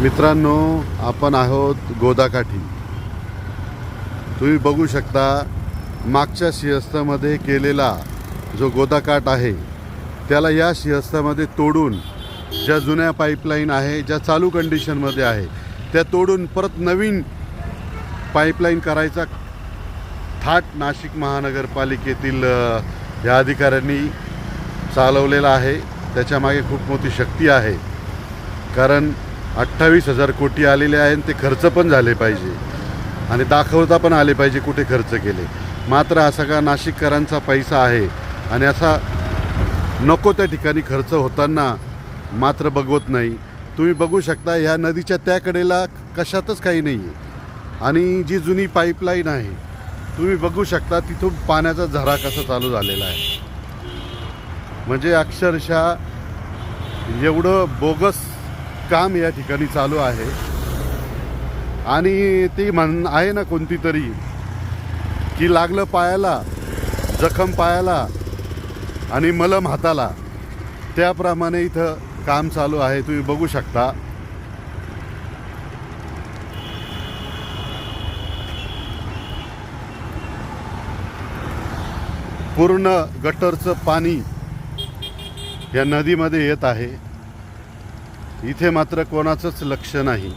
मित्रांनो, आपण आहोत गोदाकाठी। तुम्ही बघू शकता मागच्या सिंहस्थामध्ये केलेला जो गोदाकाठ आहे त्याला या सिंहस्थामध्ये तोडून ज्या जुन्या पाईपलाईन आहे, ज्या चालू कंडिशनमध्ये आहे, त्या तोडून परत नवीन पाईपलाईन करायचा थाट नाशिक महानगरपालिकेतील या अधिकाऱ्यांनी चालवलेला आहे। त्याच्यामागे खूप मोठी शक्ती आहे, कारण 28,000 कोटी आलेले आहेत। ते खर्च पण झाले पाहिजे आणि दाखवता पण आले पाहिजे कुठे खर्च केले। मात्र हा सगळा नाशिककरांचा पैसा आहे आणि असा नको त्या ठिकाणी खर्च होताना मात्र बघवत नाही। तुम्ही बघू शकता ह्या नदीच्या त्या कडेला कशातच काही नाही आहे आणि जी जुनी पाईपलाईन आहे तुम्ही बघू शकता तिथून पाण्याचा झरा कसा चालू झालेला आहे। म्हणजे अक्षरशः एवढं बोगस काम या ठिकाणी चालू आहे। आणि ती म्हण आहे ना कोणती तरी की लागलं पायाला जखम पायाला आणि मलम हाताला, त्याप्रमाणे इथं काम चालू आहे। तुम्ही बघू शकता पूर्ण गटरचं पाणी या नदीमध्ये येत आहे। इथे मात्र कोणाचंच लक्ष नाही।